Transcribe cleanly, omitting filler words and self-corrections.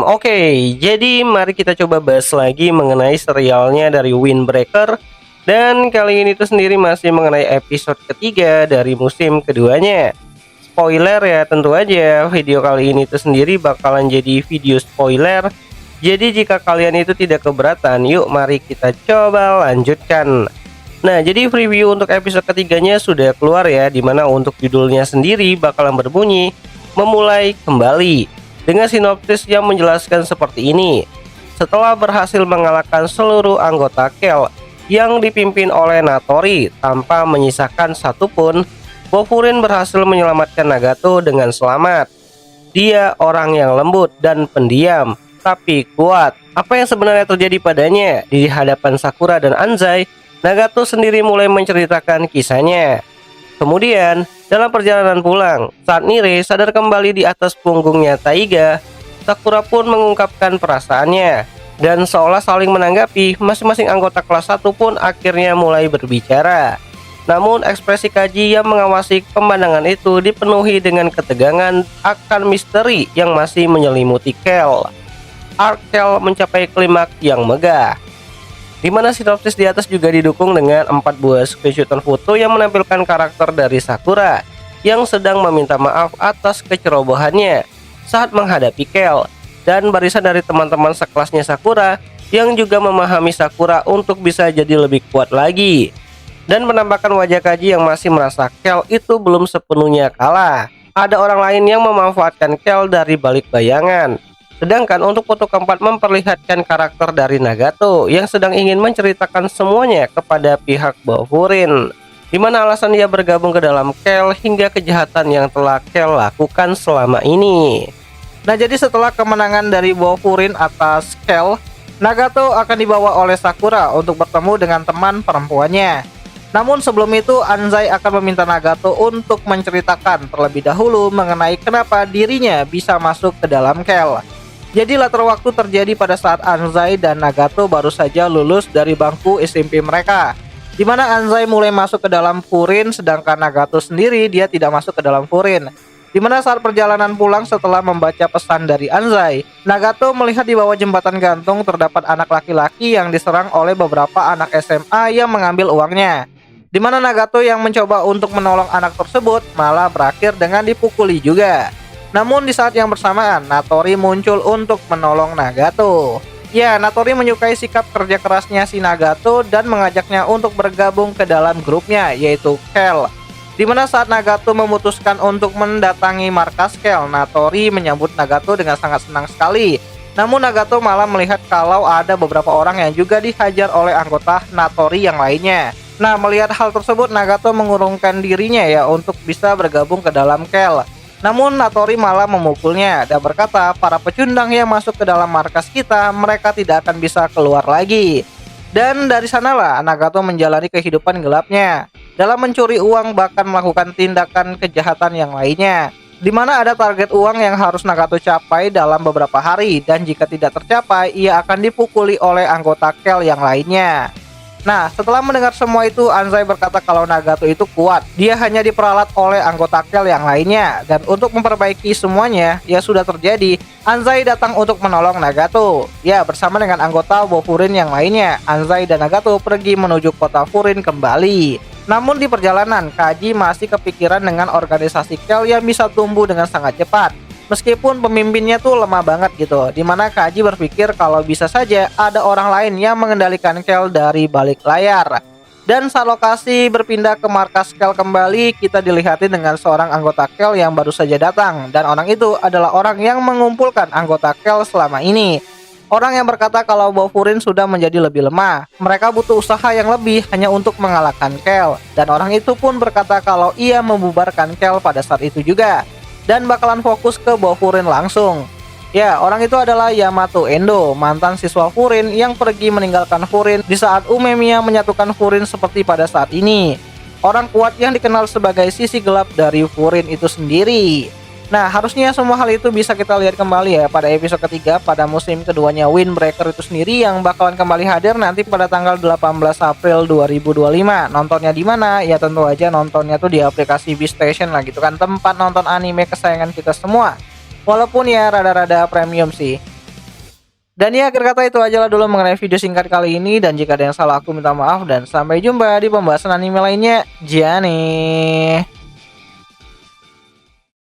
Oke, jadi mari kita coba bahas lagi mengenai serialnya dari Windbreaker. Dan kali ini tuh sendiri masih mengenai episode ketiga dari musim keduanya. Spoiler ya, tentu aja video kali ini tuh sendiri bakalan jadi video spoiler. Jadi jika kalian itu tidak keberatan, yuk mari kita coba lanjutkan. Nah, jadi preview untuk episode ketiganya sudah keluar ya, dimana untuk judulnya sendiri bakalan berbunyi Memulai Kembali, dengan sinopsis yang menjelaskan seperti ini. Setelah berhasil mengalahkan seluruh anggota Kel yang dipimpin oleh Natori tanpa menyisakan satupun, Bofurin berhasil menyelamatkan Nagato dengan selamat. Dia orang yang lembut dan pendiam, tapi kuat. Apa yang sebenarnya terjadi padanya? Di hadapan Sakura dan Anzai, Nagato sendiri mulai menceritakan kisahnya. Kemudian, dalam perjalanan pulang, saat Nire sadar kembali di atas punggungnya Taiga, Sakura pun mengungkapkan perasaannya. Dan seolah saling menanggapi, masing-masing anggota kelas 1 pun akhirnya mulai berbicara. Namun ekspresi Kaji yang mengawasi pemandangan itu dipenuhi dengan ketegangan akan misteri yang masih menyelimuti Kel. Arc Kel mencapai klimaks yang megah, di mana sinopsis di atas juga didukung dengan 4 buah screenshotan foto yang menampilkan karakter dari Sakura yang sedang meminta maaf atas kecerobohannya saat menghadapi Kel, dan barisan dari teman-teman sekelasnya Sakura yang juga memahami Sakura untuk bisa jadi lebih kuat lagi, dan menampakkan wajah Kaji yang masih merasa Kel itu belum sepenuhnya kalah. Ada orang lain yang memanfaatkan Kel dari balik bayangan. Sedangkan untuk foto keempat memperlihatkan karakter dari Nagato yang sedang ingin menceritakan semuanya kepada pihak Bofurin, di mana alasan dia bergabung ke dalam Kel hingga kejahatan yang telah Kel lakukan selama ini. Nah, jadi setelah kemenangan dari Bofurin atas Kel, Nagato akan dibawa oleh Sakura untuk bertemu dengan teman perempuannya. Namun sebelum itu, Anzai akan meminta Nagato untuk menceritakan terlebih dahulu mengenai kenapa dirinya bisa masuk ke dalam Kel. Jadi latar waktu terjadi pada saat Anzai dan Nagato baru saja lulus dari bangku SMP mereka, di mana Anzai mulai masuk ke dalam Furin, sedangkan Nagato sendiri dia tidak masuk ke dalam Furin. Di mana saat perjalanan pulang setelah membaca pesan dari Anzai, Nagato melihat di bawah jembatan gantung terdapat anak laki-laki yang diserang oleh beberapa anak SMA yang mengambil uangnya. Di mana Nagato yang mencoba untuk menolong anak tersebut malah berakhir dengan dipukuli juga. Namun di saat yang bersamaan, Natori muncul untuk menolong Nagato. Ya, Natori menyukai sikap kerja kerasnya si Nagato dan mengajaknya untuk bergabung ke dalam grupnya, yaitu Kel. Dimana saat Nagato memutuskan untuk mendatangi markas Kel, Natori menyambut Nagato dengan sangat senang sekali. Namun Nagato malah melihat kalau ada beberapa orang yang juga dihajar oleh anggota Natori yang lainnya. Nah, melihat hal tersebut, Nagato mengurungkan dirinya ya untuk bisa bergabung ke dalam Kel. Namun Natori malah memukulnya dan berkata, para pecundang yang masuk ke dalam markas kita, mereka tidak akan bisa keluar lagi. Dan dari sanalah Nagato menjalani kehidupan gelapnya dalam mencuri uang, bahkan melakukan tindakan kejahatan yang lainnya, di mana ada target uang yang harus Nagato capai dalam beberapa hari, dan jika tidak tercapai, ia akan dipukuli oleh anggota Kel yang lainnya. Nah, setelah mendengar semua itu, Anzai berkata kalau Nagato itu kuat. Dia hanya diperalat oleh anggota Kel yang lainnya. Dan untuk memperbaiki semuanya, ya sudah terjadi, Anzai datang untuk menolong Nagato. Ya, bersama dengan anggota Bofurin yang lainnya, Anzai dan Nagato pergi menuju kota Furin kembali. Namun di perjalanan, Kaji masih kepikiran dengan organisasi Kel yang bisa tumbuh dengan sangat cepat. Meskipun pemimpinnya tuh lemah banget gitu, dimana Kaji berpikir kalau bisa saja ada orang lain yang mengendalikan Kel dari balik layar. Dan saat lokasi berpindah ke markas Kel kembali, kita dilihatin dengan seorang anggota Kel yang baru saja datang, dan orang itu adalah orang yang mengumpulkan anggota Kel selama ini. Orang yang berkata kalau Bofurin sudah menjadi lebih lemah, mereka butuh usaha yang lebih hanya untuk mengalahkan Kel. Dan orang itu pun berkata kalau ia membubarkan Kel pada saat itu juga, dan bakalan fokus ke Bofurin langsung. Ya, orang itu adalah Yamato Endo, mantan siswa Furin yang pergi meninggalkan Furin di saat Umemiya menyatukan Furin seperti pada saat ini. Orang kuat yang dikenal sebagai sisi gelap dari Furin itu sendiri. Nah, harusnya semua hal itu bisa kita lihat kembali ya pada episode ketiga pada musim keduanya Windbreaker itu sendiri, yang bakalan kembali hadir nanti pada tanggal 18 April 2025. Nontonnya di mana? Ya tentu aja nontonnya tuh di aplikasi Beastation lah gitu kan, tempat nonton anime kesayangan kita semua. Walaupun ya rada-rada premium sih. Dan ya akhir kata itu aja lah dulu mengenai video singkat kali ini. Dan jika ada yang salah aku minta maaf. Dan sampai jumpa di pembahasan anime lainnya. Jane.